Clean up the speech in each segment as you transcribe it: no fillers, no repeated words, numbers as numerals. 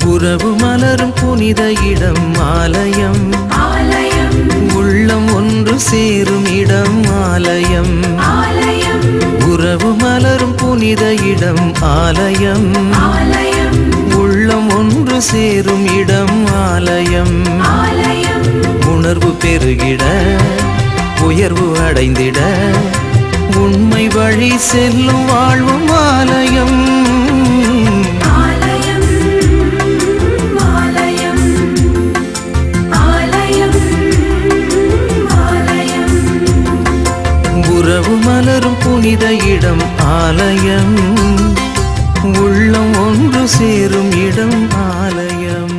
உறவு மலரும் புனித இடம் ஆலயம், உள்ளம் ஒன்று சேரும் இடம் ஆலயம். உறவு மலரும் புனித இடம் ஆலயம், உள்ளம் ஒன்று சேரும் இடம் ஆலயம். உணர்வு பெருகிட உயர்வு அடைந்திட உண்மை வழி செல்லும் வாழ்வும் ஆலயம். உறவு மலரும் புனித இடம் ஆலயம், உள்ளம் ஒன்று சேரும் இடம் ஆலயம்.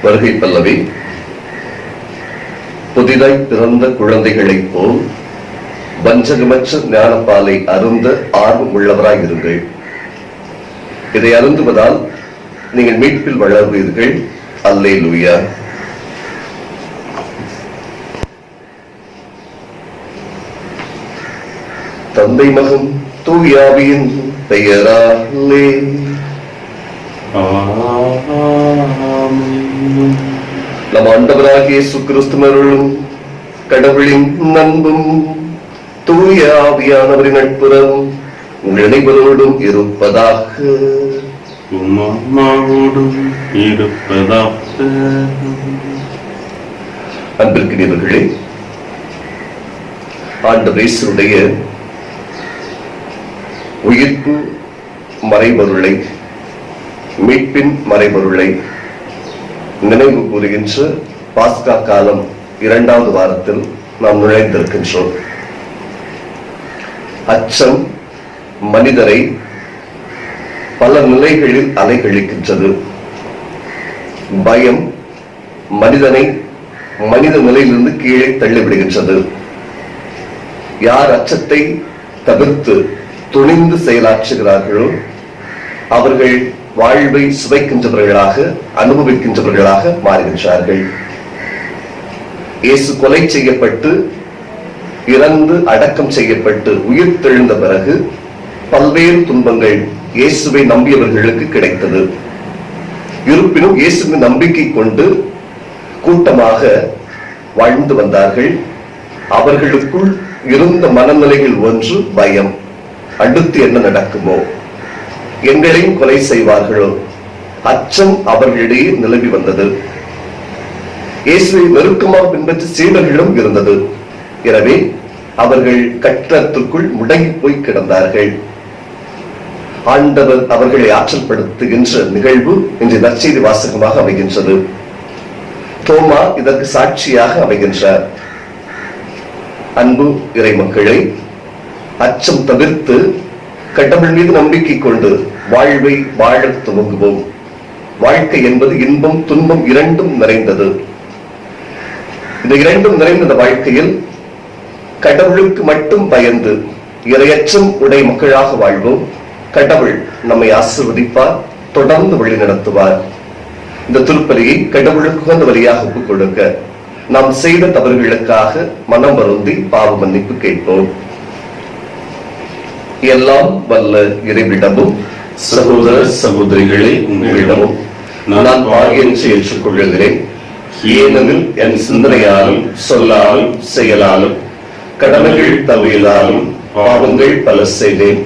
வருகை பல்லவி. புதிதாய் பிறந்த குழந்தைகளைப் போல் வஞ்சகமற்ற ஞானப்பாலை அருந்த ஆர்வம் உள்ளவராய் இருங்கள். இதை அருந்துவதால் நீங்கள் மீட்பில் வளர்வீர்கள். அல்லேலூயா. தந்தை மகன் தூய ஆவியின் பெயராலே நம் ஆண்டவராகிய இயேசு கிறிஸ்துவின் கடவுளின் அன்பும் தூய ஆவியானவரின் நட்புறவும் உங்கள் அனைவரோடும் இருப்பதாக. அன்பிற்கினியவர்களே, ஆண்டவர் இயேசுவுடைய உயிர்ப்பு மறைபொருளை, மீட்பின் மறைபொருளை நினைவு கூறுகின்ற பாஸ்கா காலம் 2வது வாரத்தில் நாம் நுழைந்திருக்கின்றோம். அச்சம் மனிதரை பல நிலைகளில் அலைகழிக்கின்றது. பயம் மனிதனை மனித நிலையிலிருந்து கீழே தள்ளிவிடுகின்றது. யார் அச்சத்தை தவிர்த்து துணிந்து செயலாற்றுகிறார்களோ அவர்கள் வாழ்வை சுவைக்கின்றவர்களாக, அனுபவிக்கின்றவர்களாக மாறுகின்றார்கள். இயேசு கொலை செய்யப்பட்டு இறந்து அடக்கம் செய்யப்பட்டு உயிர் தெழுந்த பிறகு பல்வேறு துன்பங்கள் இயேசுவை நம்பியவர்களுக்கு கிடைத்தது. இருப்பினும் இயேசுவின் நம்பிக்கை கொண்டு கூட்டமாக வாழ்ந்து வந்தார்கள். அவர்களுக்குள் இருந்த மனநிலைகள் ஒன்று பயம். அடுத்து என்ன நடக்குமோ, எங்களையும் கொலை செய்வார்களோ, அச்சம் அவர்களிடையே நிலவி வந்தது. இயேசுவை நெருக்கமாக பின்பற்றி சீடர்களும் இருந்தது. எனவே அவர்கள் கட்டத்திற்குள் முடங்கி போய் கிடந்தார்கள். ஆண்டவர் அவர்களை ஆற்றல் படுத்துகின்ற நிகழ்வு இன்று நற்செய்தி வாசகமாக அமைகின்றது. தோமா இதற்கு சாட்சியாக அமைகின்றார். அன்பு இறை மக்களை, அச்சம் தவிர்த்து கடவுள் மீது நம்பிக்கை கொண்டு வாழ்வை வாழ துவங்குவோம். வாழ்க்கை என்பது இன்பம் துன்பம் இரண்டும் நிறைந்தது. இந்த இரண்டும் நிறைந்த வாழ்க்கையில் கடவுளுக்கு மட்டும் பயந்து இறையச்சம் உடை மக்களாக வாழ்வோம். கடவுள் நம்மை ஆசீர்வதிப்பார், தொடர்ந்து வழி நடத்துவார். இந்த திருப்பலியை கடவுளுக்கு உகந்த வழியாக ஒப்புக் கொடுக்க நாம் செய்த தவறுகளுக்காக மனம் வருந்தி பாவ மன்னிப்பு கேட்போம். எல்லாம் வல்ல இறைவிடமும் சகோதர சகோதரிகளே உங்களிடமும் நான் பாகியன்று ஏற்றுக்கொள்கிறேன். ஏனெனில் என் சிந்தனையாலும் சொல்லாலும் செயலாலும் கடமைகள் தவிராலும் பாவங்கள் பல செய்தேன்.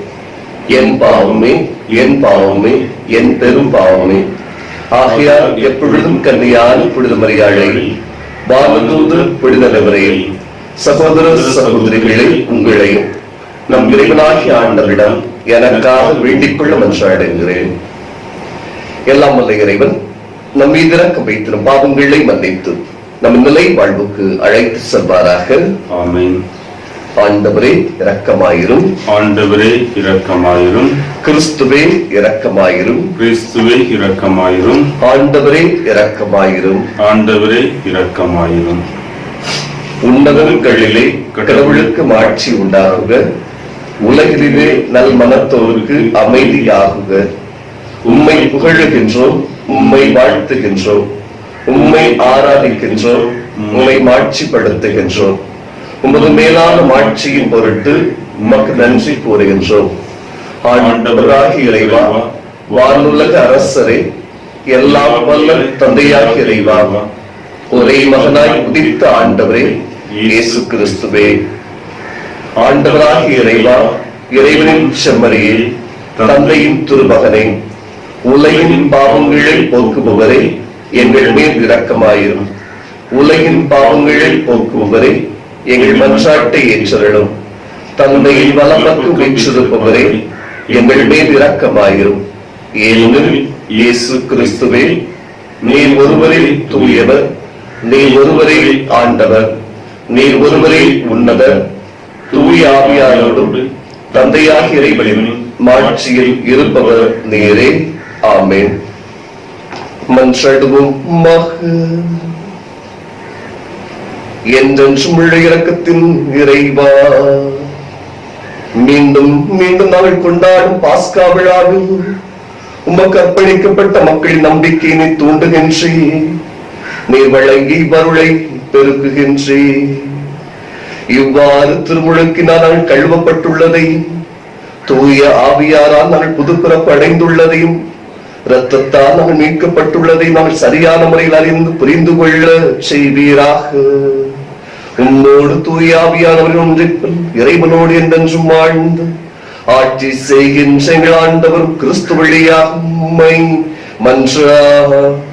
என் பாவமே என் பாவமே என் பெரும் பாவமே. ஆகையால் எப்பொழுதும் கன்னியான புனித மரியாதை வானதூது புனிதவரையில் சகோதர சகோதரிகளை உங்களையும் நம் இறைவனாகிய ஆண்டவரிடம் எனக்காக வேண்டிக் கொள்ள மன்றாடுகிறேன். எல்லாம் வல்ல இறைவன் நம் மீது இரக்கம் வைத்து நம் பாவங்களை மன்னித்து நம் நிலை வாழ்வுக்கு அழைத்து செல்வாராக. ஆமென். ஆண்டவரே இரக்கமாயிரும். ஆண்டவரே இரக்கமாயிரும். கிறிஸ்துவே இரக்கமாயிரும். கிறிஸ்துவே இரக்கமாயிரும். ஆண்டவரே இரக்கமாயிரும். ஆண்டவரே இரக்கமாயிரும். உன்னதங்களிலே கடவுளுக்கு மாட்சி உண்டாகுக. உலகிலே நல் மனத்தோருக்கு அமைதியாகுக. உம்மை புகழுகின்றோம், உம்மை வாழ்த்துகின்றோம், உம்மை ஆராதிக்கின்றோம், உம்மை மாட்சிப்படுத்துகின்றோம். உமது மேலான மாட்சியின் பொருட்டு உமக்கு நன்றி கூறுகின்றோம். ஆண்டவராகிய இறைவா, வானுலக அரசரே, எல்லாம் வல்ல தந்தையாகிய இறைவா, ஒரே மகனாய் உதித்த ஆண்டவரே இயேசு கிறிஸ்துவே, ஆண்டவராகிய இறைவா, இறைவனின் செம்மறியே, தந்தையின் திருமகனே, உலகின் பாவங்களை போக்குபவரே, எங்கள் மேல் இரக்கமாயிரும். உலகின் பாவங்களை போக்குபவரே, எங்கள் மன்றாட்டை ஏற்றருளும். தந்தையின் வலப்பக்கம் வீற்றிருப்பவரே, எங்கள் மேல் இரக்கமாயிரும். ஏனெனில் இயேசு கிறிஸ்துவே, நீர் ஒருவரே தூயவர், நீர் ஒருவரே ஆண்டவர், நீர் ஒருவரே உன்னதர், தூய ஆவியாரோடு தந்தையாகிய இறைவனின் மாட்சியில் இருப்பவர் நீரே. ஆமென். மன்றாடுவோம். என்றென்றும் உள்ள இரக்கத்தின் இறைவா, மீண்டும் மீண்டும் நாங்கள் கொண்டாடும் பாஸ்கா விழாவில் உமக்கு அர்ப்பணிக்கப்பட்ட மக்களின் நம்பிக்கையினை தூண்டுகின்றே. நீர் வழங்கி வருளை பெருக்குகின்றே. இவ்வாறு திருமுழுக்கினால் நாங்கள் கழுவப்பட்டுள்ளதையும், தூய ஆவியாரால் நாங்கள் புதுப்பிறப்பு அடைந்துள்ளதையும், இரத்தத்தால் நாங்கள் மீட்கப்பட்டுள்ளதை நாங்கள் சரியான முறையில் அறிந்து புரிந்து கொள்ள செய்வீராக. உன்னோடு தூய ஆவியானவரின் ஒன்றிப்பில் இறைவனோடு என்றென்றும் வாழ்ந்து ஆட்சி செய்கின்ற எங்கள் ஆண்டவர் கிறிஸ்து வழியாக உம்மை மன்றாடுகின்றோம்.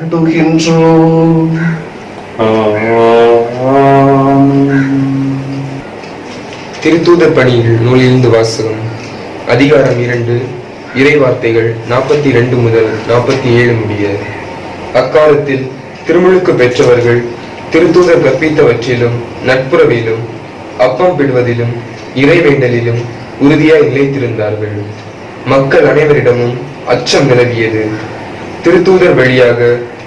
திருத்தூதர் பணியில் நூலிலிருந்து வாசகம். அதிகாரம் 2, இறைவார்த்தைகள் 42 முதல் 47 முடிய. அக்காலத்தில் திருமுழுக்கு பெற்றவர்கள் திருத்தூதர் கற்பித்தவற்றிலும் நட்புறவிலும் அப்பம் பிடுவதிலும் இறைவேண்டலிலும் உறுதியாய் நிலைத்திருந்தார்கள். மக்கள் அனைவரிடமும் அச்சம் நிலவியது. திருத்தூதர் வழியாக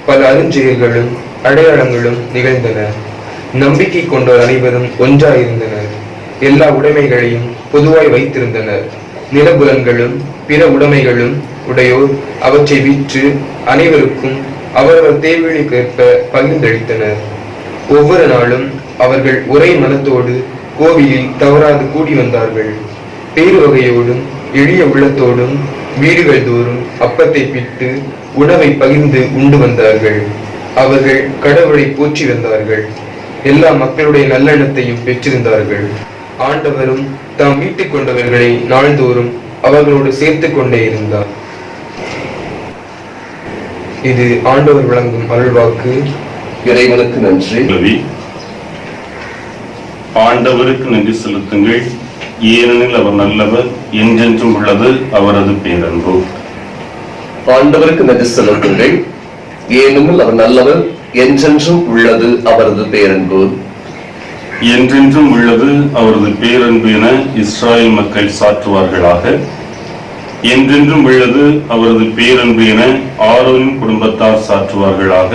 பல அருஞ்செயல்களும் அடையாளங்களும் நிகழ்ந்தன. நம்பிக்கை கொண்டோர் அனைவரும் ஒன்றாயிருந்தனர். எல்லா உடைமைகளையும் பொதுவாய் வைத்திருந்தனர். நிலபுலன்களும் பிற உடைமைகளும் உடையோர் அவற்றை விற்று அனைவருக்கும் அவரவர் தேவைகளுக்கேற்ப பகிர்ந்தளித்தனர். ஒவ்வொரு நாளும் அவர்கள் ஒரே மனத்தோடு கோவிலில் தவறாது கூடி வந்தார்கள். பேரு வகையோடும் எளிய உள்ளத்தோடும் வீடுகள் தோறும் அப்பத்தை பிட்டு உணவை பகிர்ந்து உண்டு வந்தார்கள். அவர்கள் கடவுளை போற்றி வந்தார்கள். எல்லா மக்களுடைய நல்லெண்ணத்தையும் பெற்றிருந்தார்கள். ஆண்டவரும் தாம் மீட்டுக் கொண்டவர்களை நாள்தோறும் அவர்களோடு சேர்த்துக் கொண்டே இருந்தார். இது ஆண்டவர் வழங்கும் அருள்வாக்கு. இறைவனுக்கு நன்றி. ஆண்டவருக்கு நன்றி செலுத்துங்கள், ஏனெனில் அவர் நல்லவர், என்றென்றும் உள்ளது அவரது பேரன்பு. ஆண்டவருக்கு நன்றி செலுத்துங்கள், ஏனெனில் அவர் நல்லவர், என்றென்றும் உள்ளது அவரது பேரன்பு. என்றென்றும் உள்ளது அவரது பேரன்பு என இஸ்ராயல் மக்கள் சாற்றுவார்களாக. என்றென்றும் உள்ளது அவரது பேரன்பு என ஆரோனின் குடும்பத்தார் சாற்றுவார்களாக.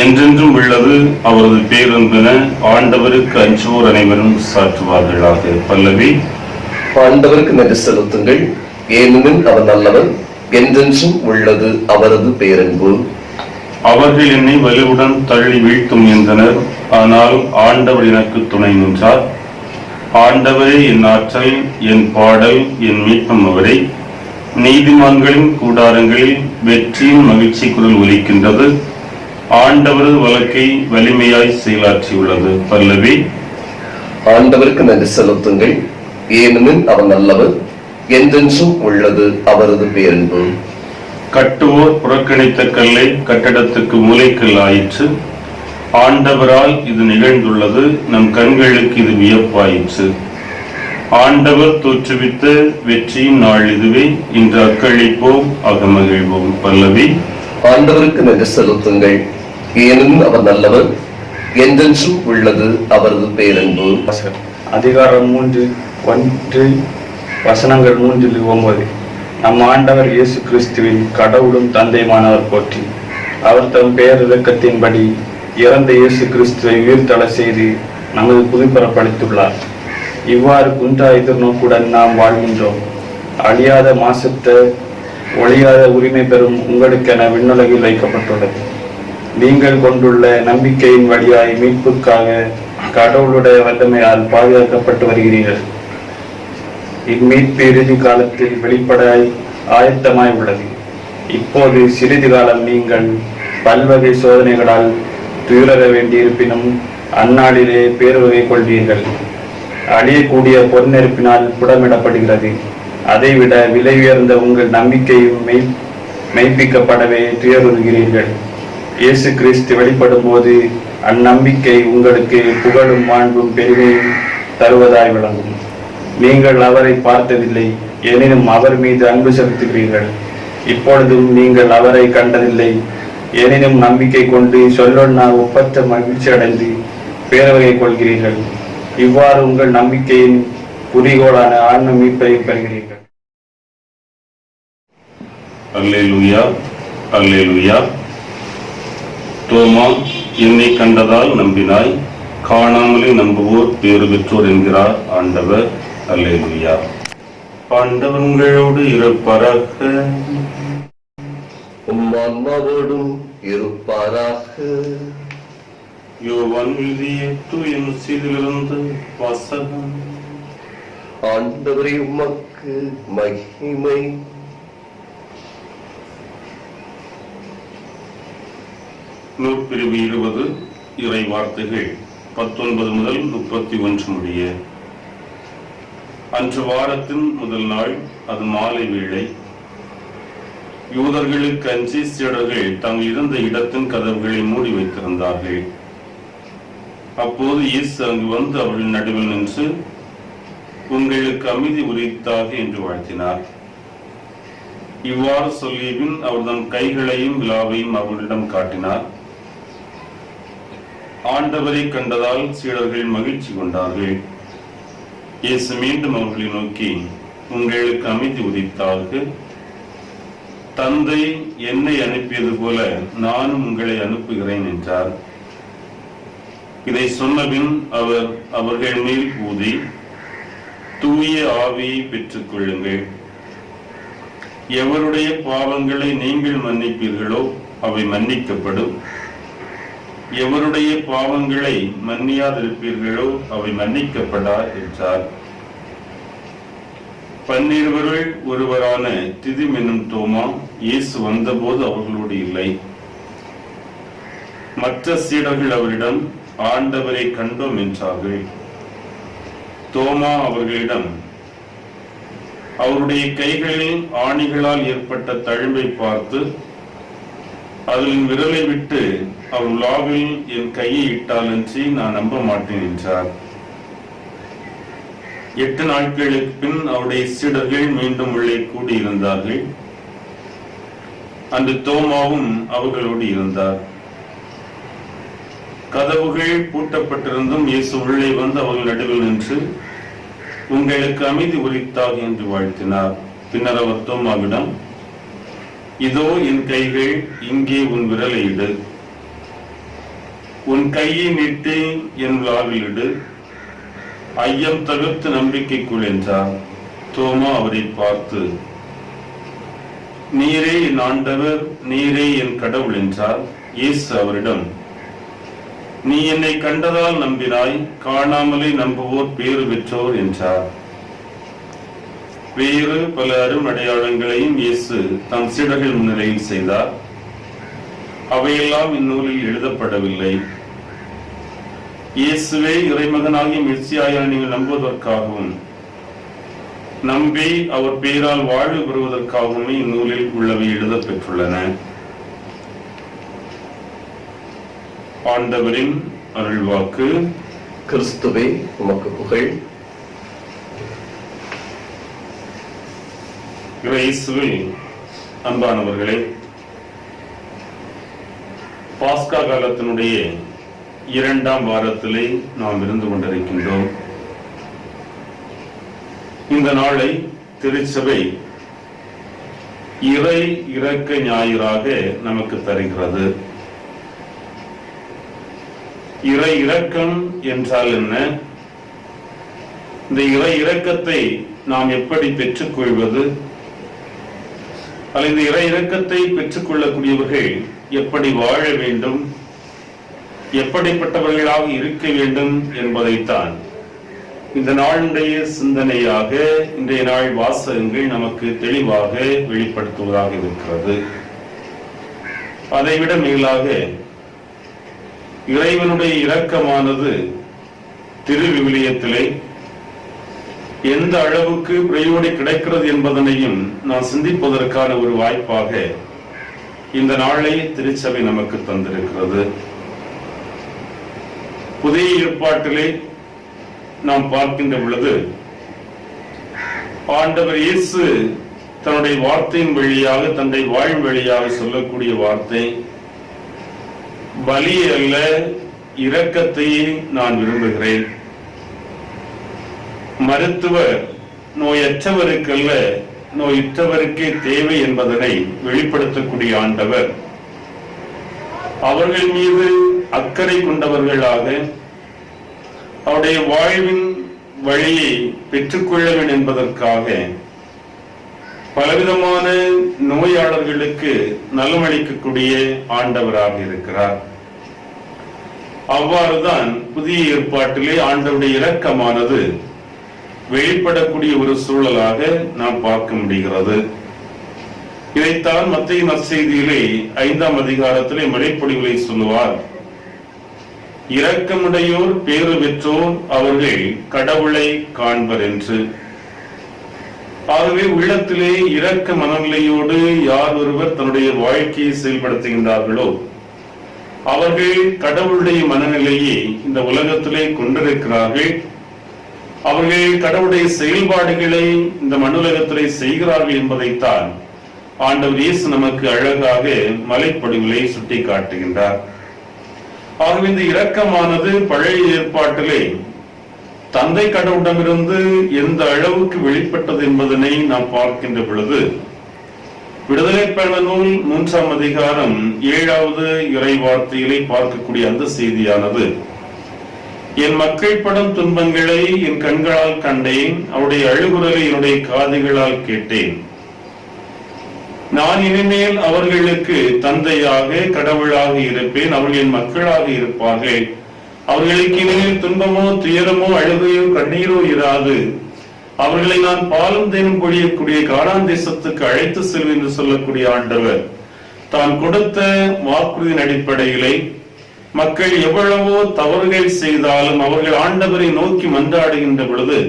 என்றென்றும் உள்ளது அவரது பேரன்பு என ஆண்டவருக்கு அஞ்சுவோர் அனைவரும் சாற்றுவார்களாக. பல்லவி. ஆண்டவருக்கு நன்றி செலுத்துங்கள், ஏனெனில் அவர் நல்லவர், என்றென்றும் உள்ளது அவரது பேரன்பு. அவர்கள் என்னை வலுவுடன் தள்ளி வீழ்த்தும் என்றனர், ஆனால் ஆண்டவர் எனக்கு துணை நின்றார். ஆண்டவரே என் ஆற்றல், என் பாடல், என் மீட்பும் அவரே. நீதிமான்களின் கூடாரங்களில் வெற்றியின் மகிழ்ச்சி குரல் ஒலிக்கின்றது. ஆண்டவரது வழக்கை வலிமையாய் செயலாற்றியுள்ளது. பல்லவி. ஆண்டவருக்கு நன்றி செலுத்துங்கள், ஏனெனில் அவர் நல்லவர், என்றென்றும் உள்ளது அவரது பேரன்பு. கட்டுவோர் புறக்கணித்த கல்லை கட்டடத்துக்கு மூலைக்கல் ஆயிற்று. ஆண்டவரால் இது நிகழ்ந்துள்ளது, நம் கண்களுக்கு இது வியப்பாயிற்று. ஆண்டவர் தோற்றுவித்த வெற்றியின் நாள் இதுவே, இன்று அக்களிப்போம், அகமகிழ்வோம். பல்லவி. ஆண்டவருக்கு நன்றி செலுத்துங்கள், ஏனெனில் அவர் நல்லவர், என்றென்றும் உள்ளது அவரது பேரன்பு. அதிகாரம் 3:1 வசனங்கள் 3-9. நம் ஆண்டவர் இயேசு கிறிஸ்துவின் கடவுளும் தந்தையுமானவர் போற்றி. அவர் தம் பேரிரக்கத்தின்படி இறந்த இயேசு கிறிஸ்துவை உயிர்த்தெழ செய்து நமது புதுப்பிறப்பளித்துள்ளார். இவ்வாறு குன்றா எதிர்நோக்குடன் நாம் வாழ்கின்றோம். அழியாத மாசற்ற ஒழியாத உரிமை பெறும் உங்களுக்கென விண்ணுலகில் வைக்கப்பட்டுள்ளது. நீங்கள் கொண்டுள்ள நம்பிக்கையின் வழியாய் மீட்புக்காக கடவுளுடைய வல்லமையால் பாதுகாக்கப்பட்டு வருகிறீர்கள். இம்மீட்பு இறுதி காலத்தில் வெளிப்பட ஆயத்தமாய் உள்ளது. இப்போது சிறிது காலம் நீங்கள் பல்வகை சோதனைகளால் துயர வேண்டியிருப்பினும் அந்நாளிலே பேருவகை கொள்வீர்கள். அழியக்கூடிய பொன்னெருப்பினால் புடமிடப்படுகிறது. அதைவிட விலை உயர்ந்த உங்கள் நம்பிக்கையும் மெய்ப்பிக்கப்படவே துயருகிறீர்கள். இயேசு கிறிஸ்து வெளிப்படும் போது அந்நம்பிக்கை உங்களுக்கு புகழும் மாண்பும் பெருமையும் தருவதாய் விளங்கும். நீங்கள் அவரை பார்த்ததில்லை, எனினும் அவர் மீது அன்பு செலுத்துகிறீர்கள். இப்பொழுதும் நீங்கள் அவரை கண்டதில்லை, எனினும் நம்பிக்கை கொண்டு சொல்லொன்னா ஒப்பற்ற மகிழ்ச்சி அடைந்து பேரவகை கொள்கிறீர்கள். இவ்வாறு உங்கள் நம்பிக்கையின் குறிகோளான ஆன்ம மீட்பை பெறுகிறீர்கள். அல்லேலூயா, அல்லேலூயா. தோமா, என்னை கண்டதால் நம்பினாய், காணாமலே நம்புவோர் பேறு பெற்றோர் என்கிறார் ஆண்டவர். அல்லேலூயா. ஆண்டவர் உங்களோடு இருப்பாராக. உம்மாவோடும் இருப்பாராக. யோவான் எழுதிய தூய நற்செய்தியிலிருந்து வாசகம். ஆண்டவரே, உமக்கு மகிமை. நூற்பிரிவு 20 இறை வார்த்தைகள் 19 முதல் 31 முடிய. அன்று வாரத்தின் முதல் நாள், அது மாலை வேளை. யூதர்களுக்கு அஞ்சி சீடர்கள் தாங்கள் இருந்த இடத்தின் கதவுகளை மூடி வைத்திருந்தார்கள். அப்போது இயேசு அங்கு வந்து அவர்கள் நடுவில் நின்று, உங்களுக்கு அமைதி உரித்தாக என்று வாழ்த்தினார். இவ்வாறு சொல்லியபின் அவர் தம் கைகளையும் விலாவையும் அவர்களிடம் காட்டினார். ஆண்டவரை கண்டதால் சீடர்கள் மகிழ்ச்சி கொண்டார்கள். இயேசு மீண்டும் அவர்களை நோக்கி, உங்களுக்கு அமைதி உரித்தாக. தந்தை என்னை அனுப்பியது போல நானும் உங்களை அனுப்புகிறேன் என்றார். இதை சொன்னபின் அவர் அவர்கள் மேல் ஊதி, தூய ஆவியை பெற்றுக் கொள்ளுங்கள். எவருடைய பாவங்களை நீங்கள் மன்னிப்பீர்களோ அவை மன்னிக்கப்படும். எவருடைய பாவங்களை மன்னியாதிருப்பீர்களோ அவை மன்னிக்கப்படா என்றார். 12 ஒருவரான திதிம் என்னும் தோமா இயேசு வந்தபோது அவர்களோடு இல்லை. மற்ற சீடர்கள் அவரிடம், ஆண்டவரை கண்டோம் என்றார்கள். தோமா அவர்களிடம், அவருடைய கைகளில் ஆணிகளால் ஏற்பட்ட தழும்பை பார்த்து அதில் விரலை விட்டு அவர் உலாவில் என் கையை இட்டாலன்றி நான் நம்ப மாட்டேன் என்றார். 8 நாட்களுக்கு பின் அவருடைய சீடர்கள் மீண்டும் உள்ளே கூடியிருந்தார்கள். அன்று தோமாவும் அவர்களோடு இருந்தார். கதவுகள் பூட்டப்பட்டிருந்தும் இயேசு உள்ளே வந்து அவர்கள் நடுவில் நின்று, உங்களுக்கு அமைதி உரித்தாக என்று வாழ்த்தினார். பின்னர் அவர் தோமாவிடம், இதோ என் கைகள், இங்கே உன் விரலை இடு. உன் கையை நீட்டி என் விலாவில் இடு. ஐயம் தவிர்த்து நம்பிக்கைக்குள் என்றார். தோமா அவரை பார்த்து, நீரே என் ஆண்டவர், நீரே என் கடவுள் என்றார். இயேசு அவரிடம், நீ என்னை கண்டதால் நம்பினாய், காணாமலே நம்புவோர் பேறு பெற்றோர் என்றார். வேறு பல அருமடையாளங்களையும் இயேசு தம் சீடர்கள் முன்னிலையில் செய்தார். அவையெல்லாம் இந்நூலில் எழுதப்படவில்லை. இயேசுவே இறைமகனாகிய மெசியாயை நீங்கள் நம்புவதற்காகவும் நம்பி அவர் பெயரால் வாழ்வு பெறுவதற்காகவுமே இந்நூலில் உள்ளவை எழுதப் பெற்றுள்ளன. ஆண்டவரின் அருள்வாக்கு. கிறிஸ்துவே, உமக்கு புகழ். இயேசுவில் அன்பானவர்களே, பாஸ்கா காலத்தினுடைய 2ஆம் வாரத்திலே நாம் இருந்து கொண்டிருக்கின்றோம். இந்த நாளை திருச்சபை இறை இரக்க ஞாயிறாக நமக்கு தருகிறது. இறை இரக்கம் என்றால் என்ன? இந்த இறை இரக்கத்தை நாம் எப்படி பெற்றுக்கொள்வது? அல்லது இந்த இறை இரக்கத்தை பெற்றுக்கொள்ளக்கூடியவர்கள் எப்படி வாழ வேண்டும்? எப்படிப்பட்டவர்களாக இருக்க வேண்டும் என்பதைத்தான் இந்த நாளுடைய சிந்தனையாக இன்றைய நாள் வாசகங்கள் நமக்கு தெளிவாக வெளிப்படுத்துவதாக இருக்கிறது. அதைவிட மேலாக இறைவனுடைய இரக்கமானது திருவிவிலியத்திலே எந்த அளவுக்கு பிரயோடி கிடைக்கிறது என்பதனையும் நான் சிந்திப்பதற்கான ஒரு வாய்ப்பாக இந்த நாளை திருச்சபை நமக்கு தந்திருக்கிறது. புதிய ஏற்பாட்டிலே நாம் பார்க்கின்ற பொழுது ஆண்டவர் இயேசு தன்னுடைய வார்த்தையின் வழியாக தன்னுடைய வாழ் வழியாக சொல்லக்கூடிய வார்த்தை, பலி அல்ல இரக்கத்தையே நான் விரும்புகிறேன். மருத்துவர் நோயற்றவருக்கல்ல நோயுற்றவருக்கே தேவை என்பதனை வெளிப்படுத்தக்கூடிய ஆண்டவர் அவர்கள் மீது அக்கறை கொண்டவர்களாக அவருடைய வாழ்வின் வழியை பெற்றுக்கொள்ள வேண்டும் என்பதற்காக பலவிதமான நோயாளர்களுக்கு நலமளிக்கக்கூடிய ஆண்டவராக இருக்கிறார். அவ்வாறுதான் புதிய ஏற்பாட்டிலே ஆண்டவருடைய இரக்கமானது வெளிப்படக்கூடிய ஒரு சூழலாக நாம் பார்க்க முடிகிறது. இதைத்தான் மத்தேயு நற்செய்தியிலே 5ஆம் அதிகாரத்திலே மழைப்பொழிவுகளை சொல்லுவார். இரக்கமுடையோர் பேறு பெற்றோர், அவர்கள் கடவுளை காண்பர் என்று. ஆகவே உள்ளத்திலே இரக்க மனநிலையோடு யார் ஒருவர் தன்னுடைய வாழ்க்கையை செயல்படுத்துகின்றார்களோ அவர்கள் கடவுளுடைய மனநிலையை இந்த உலகத்திலே கொண்டிருக்கிறார்கள். அவர்கள் கடவுளுடைய செயல்பாடுகளை இந்த மண்ணுலகத்திலே செய்கிறார்கள் என்பதைத்தான் ஆண்டவர் இயேசு நமக்கு அழகாக மலைப்பொழிவுகளை சுட்டி காட்டுகின்றார். ஆகவே இந்த இரக்கமானது பழைய ஏற்பாட்டிலே தந்தை கடவுளிடமிருந்து எந்த அளவுக்கு வெளிப்பட்டது என்பதனை நாம் பார்க்கின்ற பொழுது விடுதலை பயண நூல் 3ஆம் அதிகாரம் 7வது இறை வார்த்தையிலே பார்க்கக்கூடிய அந்த செய்தியானது, என் மக்கள் படும் துன்பங்களை என் கண்களால் கண்டேன், அவருடைய அழுகுரலை என்னுடைய காதுகளால் கேட்டேன். நான் இனிமேல் அவர்களுக்கு தந்தையாக கடவுளாக இருப்பேன், அவர்கள் என் மக்களாக இருப்பார்கள். அவர்களுக்கு இனிமேல் துன்பமோ துயரமோ அழுகையோ கண்ணீரோ இராது. அவர்களை நான் பாலும் தேனும் பொழியக்கூடிய கானான் தேசத்துக்கு அழைத்து செல்வேன் என்று சொல்லக்கூடிய ஆண்டவர் தான் கொடுத்த வாக்குறுதியின் அடிப்படையிலே மக்கள் எவ்வளவோ தவறுகள் செய்தாலும் அவர்கள் ஆண்டவரை நோக்கி மன்றாடுகின்ற பொழுது,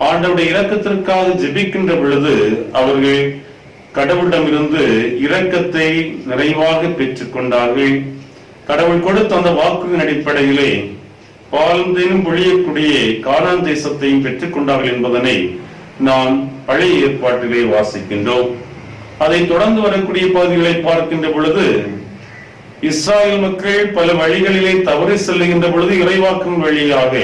ஆண்டவருடைய இரக்கத்திற்காக ஜெபிக்கின்ற பொழுது அவர்கள் கடவுளிடமிருந்து இரக்கத்தை நிறைவாக பெற்றுக் கொண்டார்கள். கடவுள் கொடுத்த அந்த வாக்குறுதியின் அடிப்படையிலே பாலும் தேனும் பொழியக்கூடிய கானான் தேசத்தையும் பெற்றுக் கொண்டார்கள் என்பதனை நாம் பழைய ஏற்பாட்டிலே வாசிக்கின்றோம். அதை தொடர்ந்து வரக்கூடிய பகுதிகளை பார்க்கின்ற பொழுது இஸ்ராயல் மக்கள் பல வழிகளிலே தவறி செல்லுகின்ற பொழுது இறைவாக்கும் வழியாக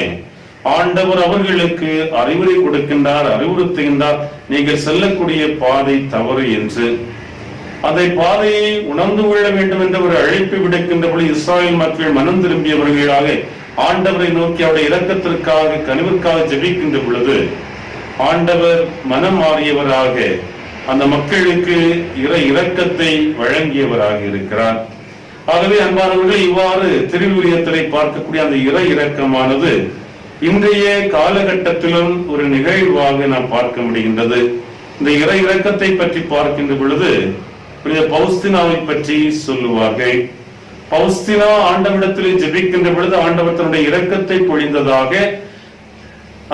ஆண்டவர் அவர்களுக்கு அறிவுரை கொடுக்கின்றார், அறிவுறுத்துகின்றார், நீங்கள் செல்லக்கூடிய பாதை தவறு என்று. அதை பாதையை உணர்ந்து கொள்ள வேண்டும் என்ற ஒரு அழைப்பு விடுக்கின்ற பொழுது இஸ்ராயல் மக்கள் மனம் திரும்பியவர்களாக ஆண்டவரை நோக்கி அவருடைய இரக்கத்திற்காக கனிவிற்காக ஜெபிக்கின்ற பொழுது ஆண்டவர் மனம் மாறியவராக அந்த மக்களுக்கு இரக்கத்தை வழங்கியவராக இருக்கிறார். ஆகவே அன்பானவர்கள், இவ்வாறு திருவிவிலியத்திலே பார்க்கக்கூடிய அந்த இரக்கமானது இன்றைய காலகட்டத்திலும் ஒரு நிகழ்வாக நாம் பார்க்க முடிகின்றது. இந்த இரக்கத்தை பற்றி பார்க்கின்ற பொழுது பவுஸ்தினாவை பற்றி சொல்லுவார்கள். பவுஸ்தினா ஆண்டவரிடத்திலே ஜெபிக்கின்ற பொழுது ஆண்டவர் தன்னுடைய இரக்கத்தை பொழிந்ததாக,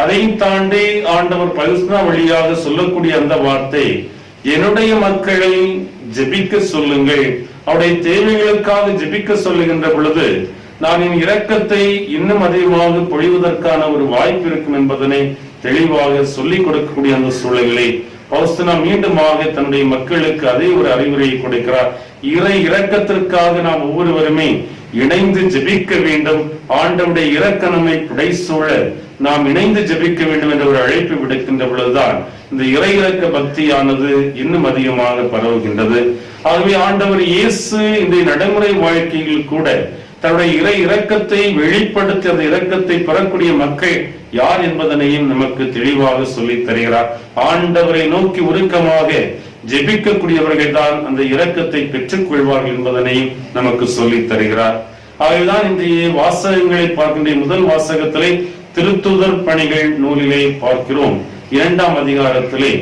அதையும் தாண்டி ஆண்டவர் பவுஸ்தினா வழியாக சொல்லக்கூடிய அந்த வார்த்தை, என்னுடைய மக்களை ஜெபிக்க சொல்லுங்கள், அவருடைய தேவைகளுக்காக ஜெபிக்க சொல்லுகின்ற பொழுது நான் என் இரக்கத்தை இன்னும் அதிகமாக பொழிவதற்கான ஒரு வாய்ப்பு இருக்கும் என்பதனை தெளிவாக சொல்லிக் கொடுக்கக்கூடிய அந்த சூழலை பவுஸ்தினா மீண்டுமாக தன்னுடைய மக்களுக்கு அதே ஒரு அறிவுரையை கொடுக்கிறார். இரக்கத்திற்காக நாம் ஒவ்வொருவருமே இணைந்து ஜெபிக்க வேண்டும். ஆண்டவருடைய இரக்க நம்மை புடைசூழ நாம் இணைந்து ஜெபிக்க வேண்டும் என்ற ஒரு அழைப்பு விடுக்கின்ற பொழுதுதான் இந்த இரக்க பக்தியானது இன்னும் அதிகமாக பரவுகின்றது. ஆகவே ஆண்டவர் இயேசு இந்த நடைமுறை வாழ்க்கையில் கூட தன்னுடைய இரக்கத்தை வெளிப்படுத்தி அந்த இரக்கத்தை பெறக்கூடிய மக்கள் யார் என்பதனையும் நமக்கு தெளிவாக சொல்லித் தருகிறார். ஆண்டவரை நோக்கி உருக்கமாக ஜெபிக்கக்கூடியவர்கள் தான் அந்த இரக்கத்தை பெற்றுக் கொள்வார்கள் என்பதனையும் நமக்கு சொல்லித் தருகிறார். ஆகவேதான் இன்றைய வாசகங்களை பார்க்கின்ற முதல் வாசகத்திலே திருத்தூதர் பணிகள் நூலிலே பார்க்கிறோம். 2ஆம் அதிகாரத்திலே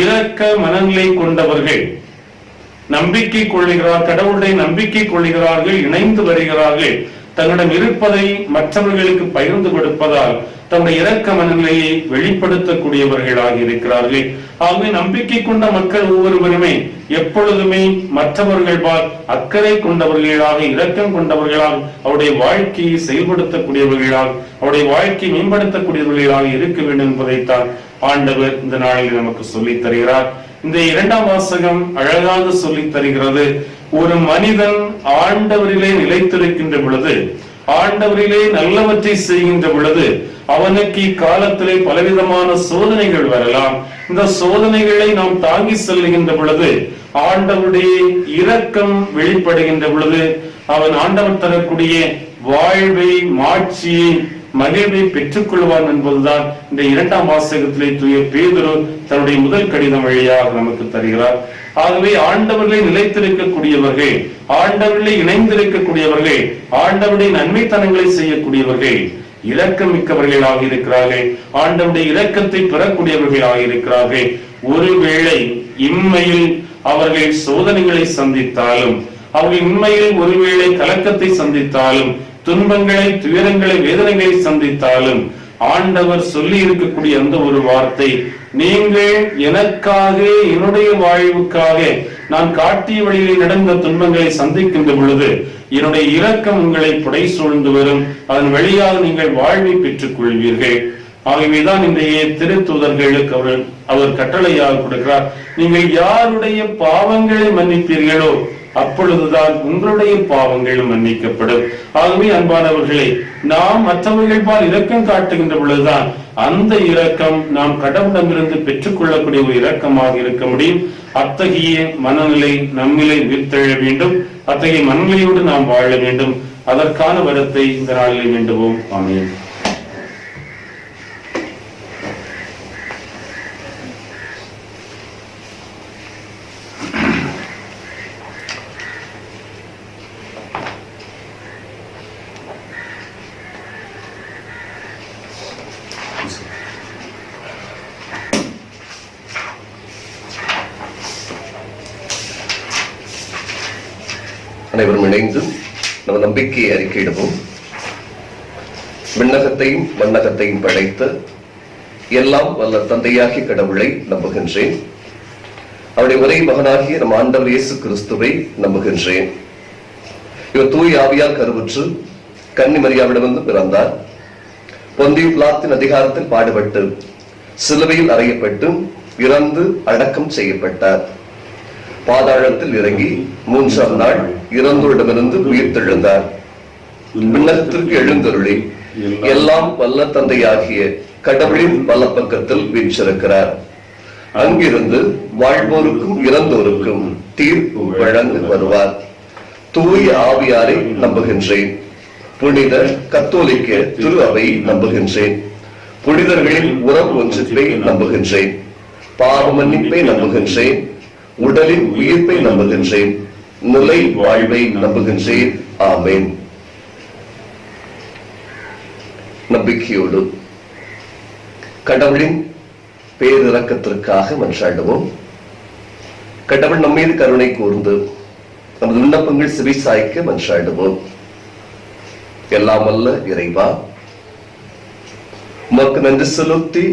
இரக்க மனநிலை கொண்டவர்கள் நம்பிக்கை கொள்ளுகிறார், கடவுளுடைய நம்பிக்கை கொள்ளுகிறார்கள், இணைந்து வருகிறார்கள், தங்களிடம் இருப்பதை மற்றவர்களுக்கு பகிர்ந்து கொடுப்பதால் தங்களுடைய இரக்க மனநிலையை வெளிப்படுத்தக்கூடியவர்களாக இருக்கிறார்கள். ஆகவே நம்பிக்கை கொண்ட மக்கள் ஒவ்வொருவருமே எப்பொழுதுமே மற்றவர்கள் அக்கறை கொண்டவர்களாக, இரக்கம் கொண்டவர்களாக, அவருடைய வாழ்க்கையை செயல்படுத்தக்கூடியவர்களாக, அவருடைய வாழ்க்கையை மேம்படுத்தக்கூடியவர்களாக இருக்க வேண்டும் என்பதைத்தான் ஆண்டவர் இந்த நாளில் நமக்கு சொல்லித் தருகிறார். இந்த 2ஆம் வாசகம் அழகாக சொல்லித் தருகிறது. ஒரு மனிதன் ஆண்டவரிலே நிலைத்திருக்கின்ற பொழுது, ஆண்டவரிலே நல்லவற்றை செய்கின்ற பொழுது அவனுக்கு இக்காலத்திலே பலவிதமான சோதனைகள் வரலாம். இந்த சோதனைகளை நாம் தாங்கி செல்லுகின்ற பொழுது ஆண்டவருடைய இரக்கம் வெளிப்படுகின்ற பொழுது அவன் ஆண்டவர் தரக்கூடிய வாழ்வை, மாட்சியை, மகிழ்வை பெற்றுக் கொள்வான் என்பதுதான் இந்த 2ஆம் வாசகத்திலே தூய பேதுரு தன்னுடைய முதல் கடிதம் வழியாக நமக்கு தருகிறார். ஆகவே ஆண்டவர்களை நிலைத்திருக்கக்கூடியவர்கள், ஆண்டவர்களை இணைந்திருக்கக்கூடியவர்கள், ஆண்டவருடைய நன்மைத்தனங்களை செய்யக்கூடியவர்கள் இரக்கம் மிக்கவர்களாக இருக்கிறார்கள், ஆண்டவருடைய இரக்கத்தை பெறக்கூடியவர்களாக இருக்கிறார்கள். ஒருவேளை இம்மையில் அவர்கள் சோதனைகளை சந்தித்தாலும், அவர்கள் உண்மையில் ஒருவேளை கலக்கத்தை சந்தித்தாலும், துன்பங்களை, துயரங்களை, வேதனைகளை சந்தித்தாலும் ஆண்டவர் சொல்லி இருக்கக்கூடிய அந்த ஒரு வார்த்தை, நீங்கள் எனக்காக, என்னுடைய வாழ்வுக்காக நான் காட்டிய வழியில் நடந்த துன்பங்களை சந்திக்கின்ற பொழுது என்னுடைய இரக்கம் உங்களை புடை சூழ்ந்து வரும், அதன் வழியாக நீங்கள் வாழ்வை பெற்றுக் கொள்வீர்கள். ஆகவேதான் இன்றைய திருத்தூதர்களுக்கு அவர் கட்டளையாக கொடுக்கிறார், நீங்கள் யாருடைய பாவங்களை மன்னிப்பீர்களோ அப்பொழுதுதான் உங்களுடைய பாவங்களும் மன்னிக்கப்படும். ஆகவே அன்பானவர்களே, நாம் மற்றவர்கள் இரக்கம் காட்டுகின்ற பொழுதுதான் அந்த இரக்கம் நாம் கடவுளிடமிருந்து பெற்றுக் கொள்ளக்கூடிய ஒரு இரக்கமாக இருக்க முடியும். அத்தகைய மனநிலை நம்மிலே உயிர்த்தெழ வேண்டும். அத்தகைய மனநிலையோடு நாம் வாழ வேண்டும். அதற்கான வரத்தை இந்த நாளிலே வேண்டுவோம். ஆமென். அனைவரும் இணைந்து நம்ம நம்பிக்கையை அறிக்கையிடுவோம். விண்ணகத்தையும் மண்ணகத்தையும் படைத்த எல்லாம் வல்ல தந்தையாகிய கடவுளை நம்புகின்றேன். அவருடைய ஒரே மகனாகிய நம் ஆண்டவர் இயேசு கிறிஸ்துவை நம்புகின்றேன். இவர் தூய் ஆவியால் கருவுற்று கன்னி மரியாவிடமிருந்து பிறந்தார். பொந்தியு பிலாத்தின் அதிகாரத்தில் பாடுபட்டு சிலுவையில் அறையப்பட்டு இறந்து அடக்கம் செய்யப்பட்டார். பாதாளத்தில் இறங்கி 3ஆம் நாள் இறந்தோரிடமிருந்து உயிர்த்தெழுந்தார். விண்ணகத்திற்கு எழுந்தருளி எல்லாம் வல்ல தந்தையாகிய கடவுளின் வலப்பக்கத்தில் வீற்றிருக்கிறார். அங்கிருந்து வாழ்வோருக்கும் இறந்தோருக்கும் தீர்ப்பு வழங்க வருவார். தூய ஆவியாரை நம்புகின்றேன். புனித கத்தோலிக்க திரு அவை நம்புகின்றேன். புனிதர்களின் உறவு ஒன்றிப்பை நம்புகின்றேன். பாவ மன்னிப்பை நம்புகின்றேன். உடலின் உயிர்ப்பை நம்புகின்றேன். நிலை வாழ்வை நம்புகின்றேன். ஆமென். நம்பிக்கையோடு கடவுளின் பேரிரக்கத்திற்காக மன்றாடுவோம். கடவுள் நம்மீது கருணை கூர்ந்து நமது விண்ணப்பங்கள் செவிசாய்க்க மன்றாடுவோம். எல்லாம் வல்ல இறைவா, உமக்கு நன்றி செலுத்தி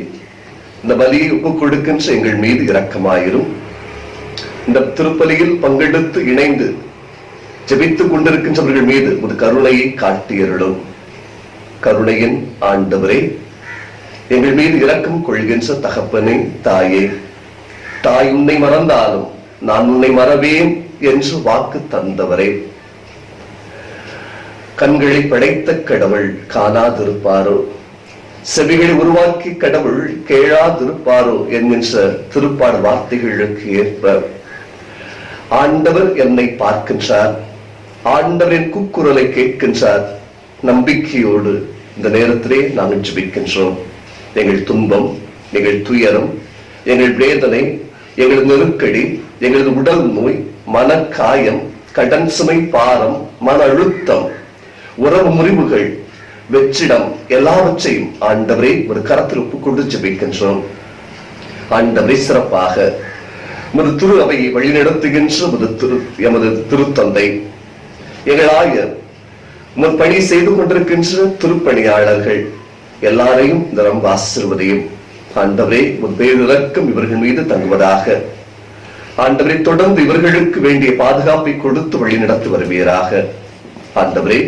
இந்த பலியை ஒப்புக் கொடுக்கின்ற எங்கள் மீது இரக்கமாயிரும். இந்த திருப்பலியில் பங்கெடுத்து இணைந்து ஜெபித்துக் கொண்டிருக்கின்றவர்கள் மீது ஒரு கருணையை காட்டியருளும். கருணையின் ஆண்டவரே, எங்கள் மீது இரக்கம் கொள்கின்ற தகப்பனே, தாயே, தாய் உன்னை மறந்தாலும் நான் உன்னை மறவேன் என்று வாக்கு தந்தவரே, கண்களை படைத்த கடவுள் காணாதிருப்பாரோ, செவிகளை உருவாக்கி கடவுள் கேளாதிருப்பாரோ என்கின்ற திருப்பாடு வார்த்தைகளுக்கு ஏற்ப ஆண்டவர் என்னை பார்க்கின்றார், ஆண்டவரின் கூக்குரலை கேட்கின்றார். நம்பிக்கையோடு இந்த நேரத்திலே நாங்கள் ஜெபிக்கின்றோம். எங்கள் துன்பம், எங்கள் துயரம், எங்கள் வேதனை, எங்களது நெருக்கடி, எங்களது உடல் நோய், மனக்காயம், கடன் சுமை, பாரம், மன அழுத்தம், உறவு முறிவுகள், வெற்றிடம் எல்லாவற்றையும் ஆண்டவரே ஒரு கரத்தில் ஒப்புக்கொண்டு ஜெபிக்கின்றோம். ஆண்டவரே, சிறப்பாக உமது திரு அவையை வழிநடத்துகின்ற எமது திருத்தந்தை, எங்களாய உமது பணி செய்து கொண்டிருக்கின்ற திருப்பணியாளர்கள் எல்லாரையும் நிறம் ஆசீர்வதியும். ஆண்டவரே, உமது பேரிரக்கம் இவர்கள் மீது தங்குவதாக. ஆண்டவரே, தொடர்ந்து இவர்களுக்கு வேண்டிய பாதுகாப்பை கொடுத்து வழி நடத்தி வருவீராக. ஆண்டவரே,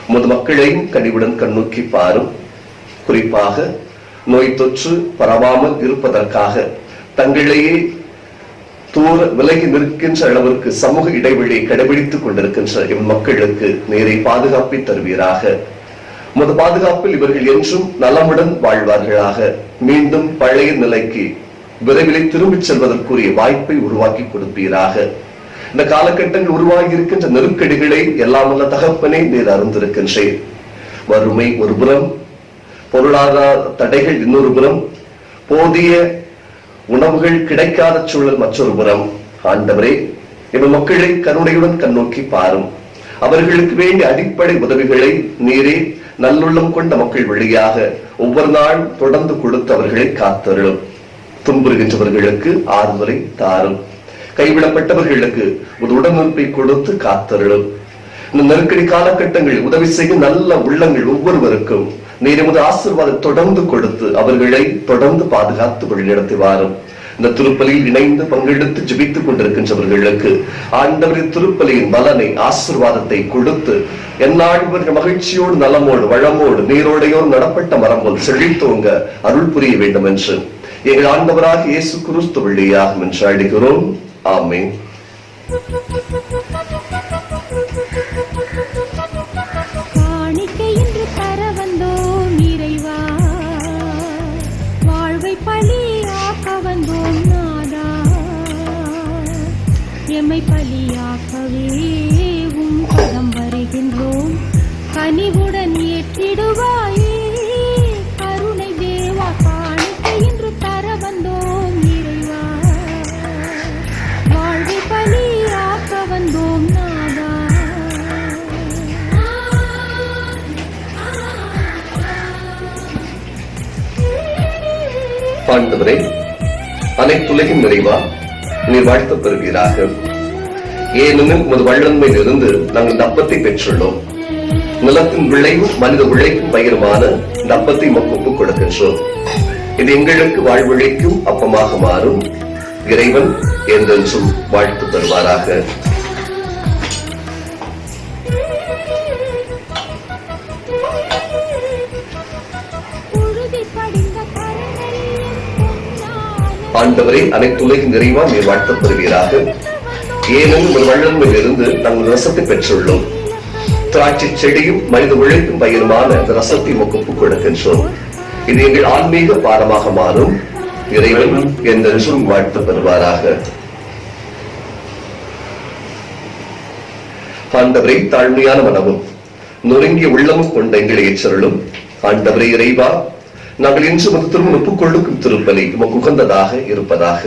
உமது மக்களையும் கனிவுடன் கண்ணோக்கி பாரும். குறிப்பாக நோய் தொற்று பரவாமல் இருப்பதற்காக தங்களையே தூர விலகி நிற்கின்ற அளவிற்கு சமூக இடைவெளியை கடைபிடித்துக் கொண்டிருக்கின்ற இம்மக்களுக்கு நேரே பாதுகாப்பை தருவீராக. உமது பாதுகாப்பில் இவர்கள் என்றும் நலமுடன் வாழ்வார்களாக. மீண்டும் பழைய நிலைக்கு விரைவிலே திரும்பிச் செல்வதற்குரிய வாய்ப்பை உருவாக்கி கொடுப்பீராக. இந்த காலகட்டங்கள் உருவாகி இருக்கின்ற நெருக்கடிகளை எல்லாம் உள்ள தகப்பனே நீர் அறிந்திருக்கின்றேன். வறுமை ஒரு புறம், பொருளாதார தடைகள் இன்னொரு புறம், போதிய உணவுகள் கிடைக்காத சூழல் மற்றொரு புறம். ஆண்டவரே, இவ் மக்களை கருணையுடன் கண்ணோக்கி பாரும். அவர்களுக்கு வேண்டிய அடிப்படை உதவிகளை நீரே நல்லுள்ளம் கொண்ட மக்கள் வழியாக ஒவ்வொரு நாள் தொடர்ந்து கொடுத்து அவர்களை காத்தருளும். துன்புறுகின்றவர்களுக்கு ஆறுதலை தாரும். கைவிடப்பட்டவர்களுக்கு ஒரு உடனிருப்பை கொடுத்து காத்தருளும். இந்த நெருக்கடி காலகட்டங்களில் உதவி செய்ய நல்ல உள்ளங்கள் ஒவ்வொருவருக்கும் நீர் எமது ஆசீர்வாதம் தொடர்ந்து கொடுத்து அவர்களை தொடர்ந்து பாதுகாத்து வழிநடத்தி வாரும். இந்த திருப்பலியில் இணைந்து பங்கெடுத்து ஜெபித்துக் கொண்டிருக்கின்றவர்களுக்கு ஆண்டவரின் திருப்பலியின் பலனை, ஆசீர்வாதத்தை கொடுத்து எந்நாள் மகிழ்ச்சியோடு, நலமோடு, வளமோடு, நீரோடையோடு நடப்பட்ட மரம் போல் செழித்தோங்க அருள் புரிய வேண்டும் என்று எங்கள் ஆண்டவராக இயேசு கிறிஸ்து வழியாக மன்றாடுகிறோம். ஆமென். காணிக்கை என்று தர வந்தோம் இறைவா, வாழ்வை பலியாக்க வந்தோம் நாதா, எம்மை பலியாக்கவே உம் பதம் வருகின்றோம், கனிவுடன் ஏற்றிடுவாயே கருணை தேவா. காணிக்கை என்று தர வந்தோம் இறைவா, வாழ்வை பலியாக்க வந்தோம் நாதா. ஆண்டவரே, அனைத்துலகின் நிறைவா நீர் வாழ்த்து பெறுவீராக. ஏனெனில் உமது வல்லமையில் இருந்து நாங்கள் இந்த அப்பத்தை பெற்றுள்ளோம். நிலத்தின் விளைவும் மனித உழைக்கும் பயிருமான இந்த அப்பத்தை ஒப்புக் கொடுக்கின்றோம். இது எங்களுக்கு வாழ்வழிக்கும் அப்பமாக மாறும். இறைவன் என்றென்றும் வாழ்த்து தருவாராக. ஆண்டவரே, அனைத்துலகின் நிறைவா நீர் வாழ்த்து பெறுவீராக. ஏனெனில் ஒரு வல்லமையில் இருந்து நாங்கள் ரசத்தை பெற்றுள்ளோம். திராட்சை செடியும் மனித உழைக்கும் பயிருமான அந்த ரசத்தை ஒப்புக் கொடுக்கின்றோம். இது எங்கள் ஆன்மீக பாரமாக மாறும். இறைவன் என்றென்றும் வாழ்த்து பெறுவாராக. ஆண்டவரை, தாழ்மையான மனமும் நொறுங்கிய உள்ளமும் கொண்ட எங்களை ஏற்றருளும். ஆண்டவரை இறைவா, நாங்கள் இன்று மொத்தத்திலும் ஒப்புக்கொள்ளுக்கும் திருப்பலி உமக்கு உகந்ததாக இருப்பதாக.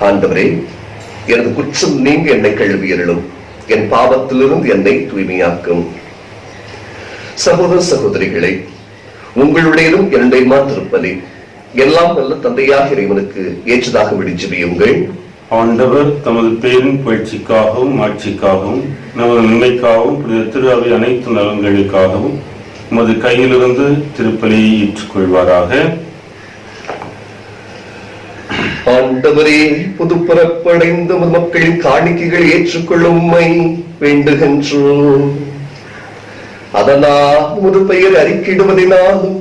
ஆண்டவரே, எனது குற்றம் நீங்க என்னை கழுவியருளும், என் பாவத்திலிருந்து என்னை தூய்மையாக்கும். சகோதர சகோதரிகளை, உங்களுடையதும் என்னுடைய திருப்பலி எல்லாம் நல்ல தந்தையாக இறைவனுக்கு ஏற்றதாக விடிச்சுவியுங்கள். ஆண்டவர் தமது பேரின் புகழ்ச்சிக்காகவும் ஆட்சிக்காகவும் நமது நன்மைக்காகவும் திரு அவை அனைத்து நலன்களுக்காகவும் உமது கையிலிருந்து திருப்பலியை ஏற்றுக்கொள்வாராக. ஆண்டவரே, புதுப்பிறப்படைந்த மக்களின் காணிக்கைகளை ஏற்றுக்கொள்ளும் உம்மை வேண்டுகின்றோம். அதனால் உமது பெயர் அறிக்கையிடுவதினாலும்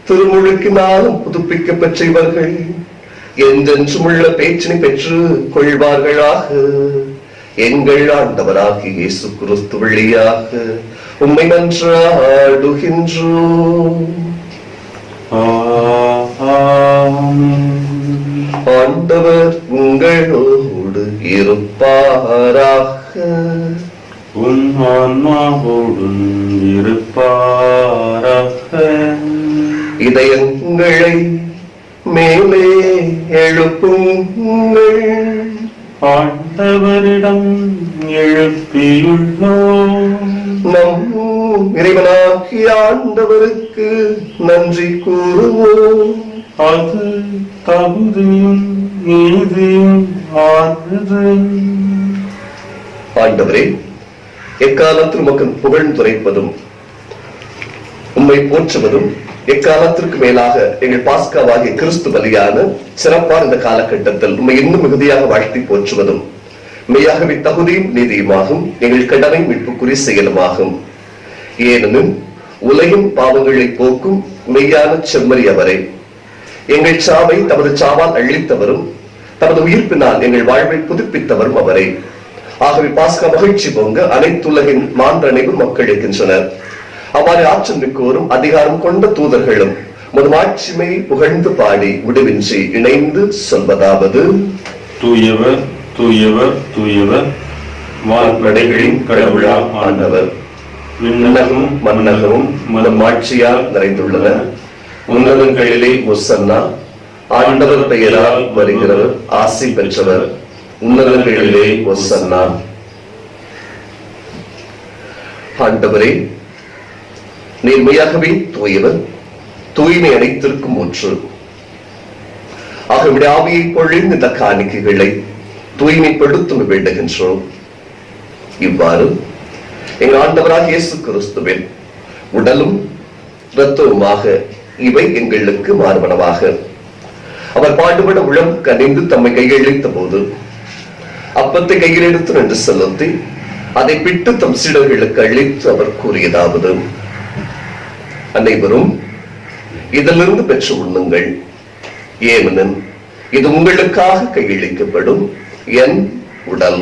திருமுழுக்கினாலும் புதுப்பிக்கப்பட்ட இவர்கள் என்றென்றும் உள்ள பேச்சினை பெற்று கொள்வார்களாக. எங்கள் ஆண்டவராகிய இயேசு கிறிஸ்து வழியாக உம்மை மன்றாடுகின்றோம். ஆண்டவர் உங்களோடு இருப்பாராக. உம் ஆன்மாவோடும் இருப்பாராக. இதயங்களை மேலே எழுப்புங்கள். ஆண்டவரிடம் எழுப்பியுள்ளோம். நம் இறைவனாகிய ஆண்டவருக்கு நன்றி கூறுவோம். அது தகுதியும் நீதியும் ஆனது. ஆண்டவரே, எக்காலத்தில் உமக்கு புகழ்ந்துரைப்பதும் உம்மை போற்றுவதும் எக்காலத்திற்கு மேலாக எங்கள் பாஸ்காவாகிய கிறிஸ்து பலியான சிறப்பான இந்த காலகட்டத்தில் உம்மை இன்னும் மிகுதியாக வாழ்த்தி போற்றுவதும் மெய்யாகவே தகுதியும் நீதியுமாகும். எங்கள் கடனை மீட்புக்குரிய செயலுமாகும். ஏனெனும் உலகின் பாவங்களை போக்கும் மெய்யான செம்மறி அவரே, எங்கள் சாவை தமது சாவால் அழித்தவரும் தமது உயிர்ப்பினால் எங்கள் வாழ்வை புதுப்பித்தவரும் அவரே. ஆகவே பாஸ்கா மகிழ்ச்சி பொங்க அனைத்துலகின் மாந்தனைவு மக்கள் இருக்கின்றனர். அவ்வாறு ஆற்றல் மிக்கோரும் அதிகாரம் கொண்ட தூதர்களும் முதுமாட்சிமையை புகழ்ந்து பாடி விடுவின்றி இணைந்து சொல்வதாவது: தூயவர் தூயவர் தூயவர், வான்படைகளின் கடவுளாம் ஆண்டவர். விண்ணகமும் மன்னகமும் மதுமாட்சியால் நிறைந்துள்ளன. உன்னதங்களிலே ஒசன்னா. ஆண்டவர் பெயரால் வருகிறவர் ஆசி பெற்றவர். உன்னதங்களிலே ஒசன்னா. ஆண்டவரே, நேர்மையாகவே தூயவர், தூய்மை அனைத்திற்கும் ஒன்று. ஆகவே ஆவியை பொழிந்து இந்த காணிக்கைகளை தூய்மைப்படுத்தும் வேண்டுகின்றோம். இவ்வாறு எங்கள் ஆண்டவராக இயேசு கிறிஸ்துவின் உடலும் இரத்தவுமாக இவை எங்களுக்கு மாறுபனவாக. அவர் பாடுபட உளம் கனிந்து தம்மை கையளித்த போது அப்பத்தை கையில் எடுத்து நின்று செலுத்தி அதை பிட்டு தம் சீடர்களுக்கு அளித்து அவர் கூறியதாவது: அனைவரும் இதிலிருந்து பெற்று உண்ணுங்கள். ஏனெனில் இது உங்களுக்காக கையளிக்கப்படும் என் உடல்.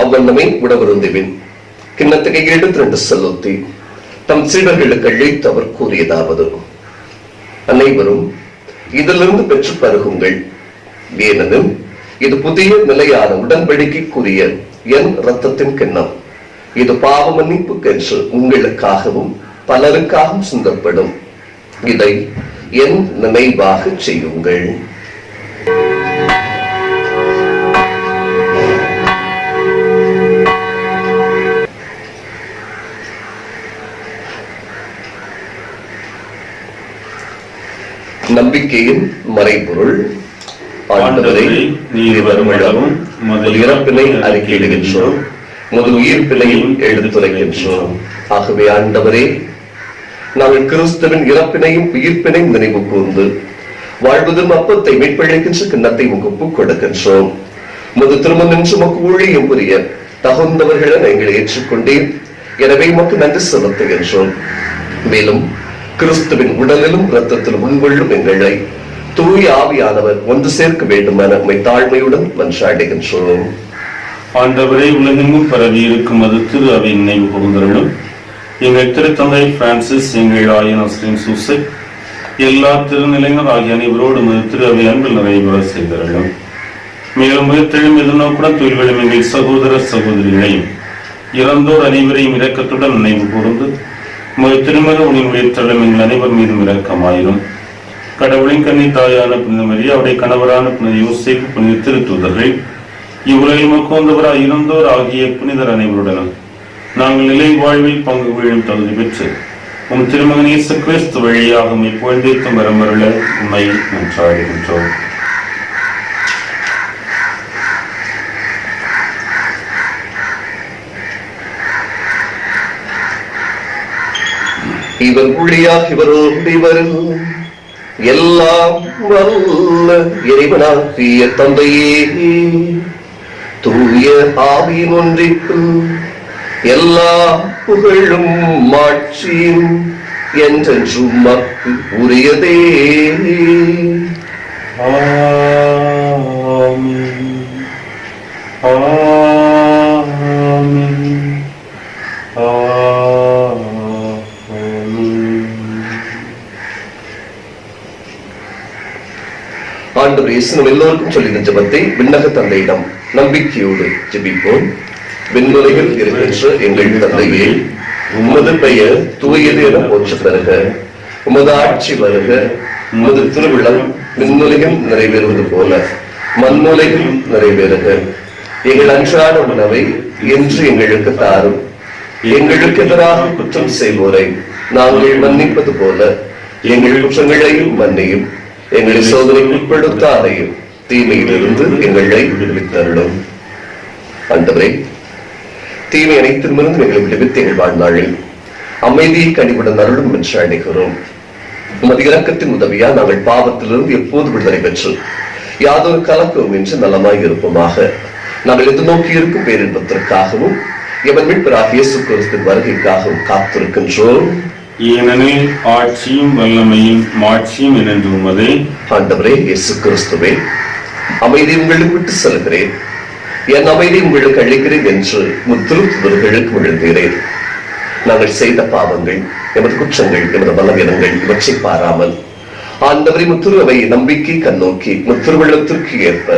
அவ்வண்ணமே உணவருந்துவின் கிண்ணத்தை கையில் எடுத்து நின்று செலுத்தி தம் சீடர்களுக்கு அளித்து அவர் கூறியதாவது: அனைவரும் இதிலிருந்து பெற்று பருகுங்கள். ஏனெனும் இது புதிய நிலையான உடன்படிக்கைக்குரிய என் இரத்தத்தின் கிண்ணம். இது பாவ மன்னிப்புக்கென்று உங்களுக்காகவும் பலருக்காகவும் சிந்தப்படும். இதை என் நினைவாக செய்யுங்கள். நம்பிக்கையின் மறைபொருள். ஆண்டவரை, நீர் வரும் அளவும் உமது இறப்பினை அறிக்கையிடுகின்றோம், உமது உயிர்ப்பினையும் எடுத்துரைக்கின்றோம். ஆகவே ஆண்டவரே, நாங்கள் கிறிஸ்துவின் இறப்பினையும் உயிர்ப்பினையும் நினைவு கூர்ந்து வாழ்வதும் அப்பத்தை மீட்பளிக்கின்ற கிண்ணத்தை உமக்கு ஒப்புக் கொடுக்கின்றோம். உமது திருமணம் நின்று உமக்கு ஊழியம் புரிய தகுந்தவர்களை நீங்கள் ஏற்றுக்கொண்டேன். எனவே உமக்கு நன்றி செலுத்துகின்றோம். மேலும் கிறிஸ்துவின் உடலிலும் இரத்தத்திலும் உள்கொள்ளும் எங்களை தூய ஆவியானவர் ஒன்று சேர்க்க வேண்டும் என உம்மை தாழ்மையுடன் மன்றாடுகின்றோம். ஆண்டவரை, உலகெங்கும் பரவி இருக்கும் அது திரு அவை நினைவு கூர்ந்தருளும். எங்கள் திருத்தந்தை பிரான்சிஸ், எங்கள் ஆயர் சூசை, எல்லா திருநிலையினர் ஆகிய அனைவரோடு திரு அவை அன்பில் நிறைவேற செய்தருளும். மேலும் உயிர்த்தெழும் எதிர்நோக்குடன் துயில்களும் எங்கள் சகோதர சகோதரிகளையும் இறந்தோர் அனைவரையும் இரக்கத்துடன் நினைவு கூர்ந்து திருமண உனின் உயிர்த்தெழும் எங்கள் அனைவர் மீதும் இரக்கமாயிரும். கடவுளின் கன்னி தாயான புனித மரியா, அவருடைய கணவரான புனித யோசேப்பு, புனித திருத்தூதர்கள், இவ்வுலகில் மக்கோந்தவராய் இருந்தோர் ஆகிய புனிதர் அனைவருடனும் நாங்கள் நிலை வாழ்வில் பங்கு கொள்ளும் தகுதி பெற்று உம் திருமகன் இயேசு கிறிஸ்து வழியாக உம்மை புகழ்ந்தேத்தும் வரமருள உம்மை மன்றாடுகின்றோம். இவர் ஊழியாக இவரோடு இவரில் எல்லாம் வல்ல இறைவனாகிய தந்தையே, தூய ஆவியின் ஒன்றிற்கு எல்லா புகழும் மாட்சியும் என்றென்றும் மக்கு உரியதே. ஆமென். ஆமென். ஆண்டவர் இயேசு எல்லோருக்கும் சொல்லின ஜெபத்தை விண்ணக தந்தையிடம் நம்பிக்கையோடு ஜெபிப்போம். விண்ணுலகில் இருக்கின்ற எங்கள் தந்தையே, உமது பெயர் தூயது என போற்றப் பெறுக. உமது ஆட்சி வருக. உமது திருவிழம் விண்ணுலகில் நிறைவேறுவது போல மண்ணுலகில் நிறைவேறுக. எங்கள் அன்றாட உணவை இன்று எங்களுக்கு தாரும். எங்களுக்கு எதிராக குற்றம் செய்வோரை நாங்கள் மன்னிப்பது போல எங்கள் குற்றங்களையும் மன்னியும். எங்களை சோதனைக்கு உட்படுத்தாதையும் தீமையிலிருந்து எங்களை விடுவித்தருளும். ஆண்டவரே, தீமை அனைத்திலுமிருந்து எங்களை விடுவித்து எங்கள் வாழ்நாளில் அமைதியை கனிவுடன் அருளும் என்று அழைக்கிறோம். உமது இரக்கத்தின் உதவியா நாங்கள் பாவத்திலிருந்து எப்போது விடுதலை பெற்று யாதொரு கலக்கமும் என்று நலமாய் இருப்போமாக. நாங்கள் எதிர்நோக்கி இருக்கும் பேரின்பத்திற்காகவும் எவன் மீட்பராகிய இயேசு கிறிஸ்துவின் வருகைக்காகவும் காத்திருக்கின்றோம். ஏனெனில் ஆட்சியும் வல்லமையும் மாட்சியும் என்று உமதே. ஆண்டவரே இயேசு கிறிஸ்துவே, அமைதி உங்களுக்கு விட்டு செல்கிறேன், என் அமைதி உங்களுக்கு அளிக்கிறேன் என்று முத்திருத்துதர்களுக்கு விழுந்தீரேன். நாங்கள் செய்த பாவங்கள், எமது குற்றங்கள், எமது பலவீனங்கள் இவற்றை பாராமல் ஆண்டவரை முத்திருவை நம்பிக்கை கண்ணோக்கி முத்திருவள்ளத்திற்கு ஏற்ப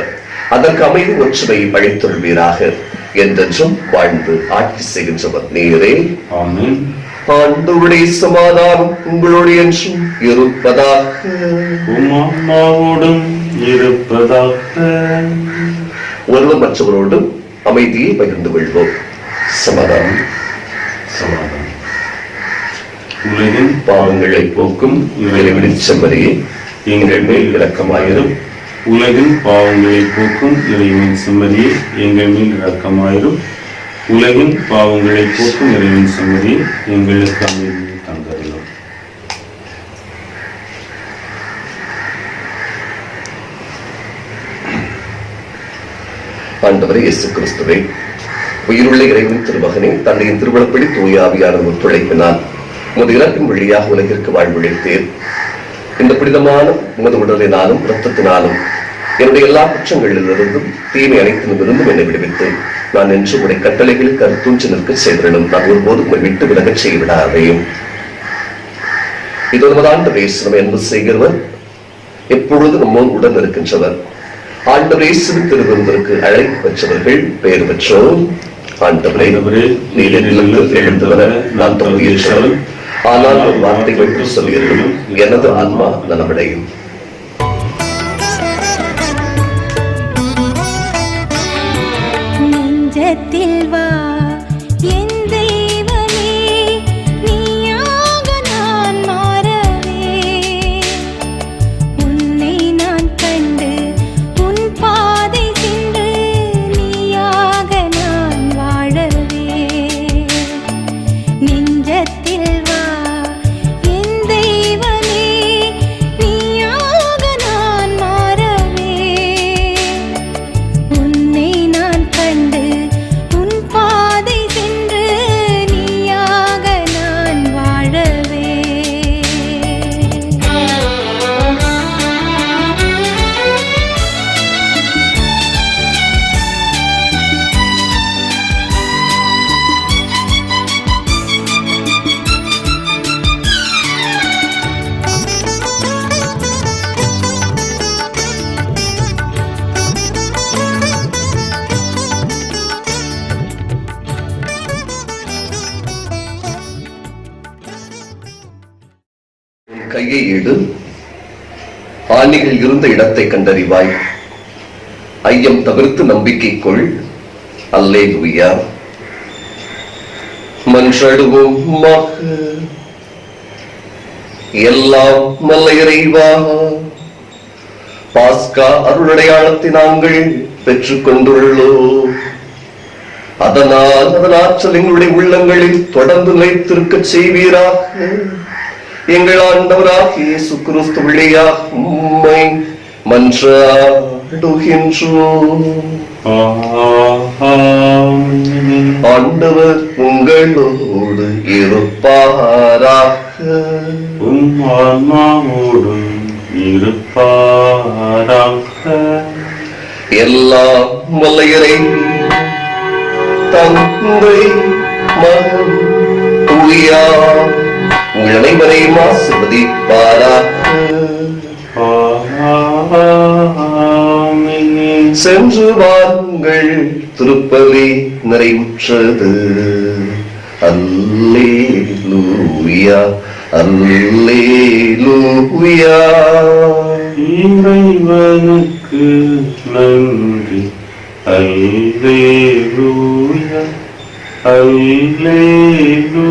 அதற்கு அமைதி ஒற்றுமையை அழைத்துள்வீராக. என்றென்றும் வாழ்ந்து ஆட்சி செய்கின்றவர் நீரே. ஆமென். ஆண்டவருடைய சமாதானம் உங்களோடு என்றும் இருப்பதாக. உம்மாவோடும் இருப்பதாக. ஒருவர் மற்றவரோடும் அமைதியை பகிர்ந்து கொள்வோம். சமாதானம். சமாதானம். உலகின் பாவங்களை போக்கும் இறைவனின் செம்மறியே, எங்கள் மேல் இரக்கமாயிரும். உலகின் பாவங்களை போக்கும் இறைவனின் செம்மறியே, எங்கள் மேல் இரக்கமாயிரும். உலகின் பாவங்களை போக்கும் இறைவனின் செம்மறியே, எங்களுக்கு அமைதியை தந்தருளும். ஆண்டவரே இயேசு கிறிஸ்துவே, உயிருள்ள இறைவனின் திருமகனே, தந்தையின் திருவிழப்படி தூய ஆவியான ஒத்துழைப்பினால் உமது இறப்பின் வழியாக உலகிற்கு வாழ்வழித்தீர். இந்த புனிதமான உமது உடலினாலும் இரத்தத்தினாலும் என்னுடைய எல்லா குற்றங்களிலிருந்தும் தீமை அனைத்திலிருந்தும் என்னை விடுவித்து நான் என்று உடைய கட்டளைகளில் கருத்தூன்று நிற்க செய்திடும். நான் ஒருபோதும் உங்களை விட்டு விலகச் செய்விடாதையும். இது 9 ஆண்டு நம்ம என்பது செய்கிறவர், எப்பொழுது நம்மோடு உடன் இருக்கின்றவர். ஆண்டவர் இயேசுவின் திருவிருந்திற்கு அழைப்பு பெற்றவர்கள் பெயர் பெற்றோர். ஆண்டவரே, நீர் இல்லத்தில் எழுந்து வர நான் தகுதியற்றவன், ஆனால் ஒரு வார்த்தை வைத்து சொல்லியிருக்கும், எனது ஆன்மா நலமடையும். நெஞ்சத்தில் வா என் தெய்வமே, நீயாக நான் மாறவே. உன்னை நான் கண்டு உன் பாதை சென்று நீயாக நான் வாழவே. நெஞ்சத்தில் வா என் தெய்வமே, நீயாக நான் மாறவே. உன்னை நான் கண்டு உன் பாதை சென்று நீயாக நான் வாழவே. உன் கையை எடு, ஆணிகள் இருந்த இடத்தை கண்டறிவாய். ஐயம் தவிர்த்து நம்பிக்கை கொள். அல்லேலூயா. மன்றாடுவோம். எல்லாம் நல்ல இறைவா, பாஸ்கா அருளடையாளத்தை நாங்கள் பெற்றுக் கொண்டுள்ளோம். அதனால் அதன் ஆற்றல் எங்களுடைய உள்ளங்களில் தொடர்ந்து நிலைத்திருக்க செய்வீராக. எங்கள் ஆண்டவராகிய இயேசு கிறிஸ்து வழியாக உம்மை மன்றாடுகின்றோம். ஆண்டவர் உங்களோடு இருப்பாராக. ஆன்மாவோடும் இருப்பாராக. எல்லாம் வல்ல இறைவன் தந்தை மகன் தூய உங்கள் அனைவரையும் ஆசீர்வதிப்பாராக. சென்று வாருங்கள், திருப்பலி நிறைவுற்றது. அல்லேலூயா அல்லேலூயா. இறைவனுக்கு நன்றி. அல்லேலூயா அல்லேலூயா.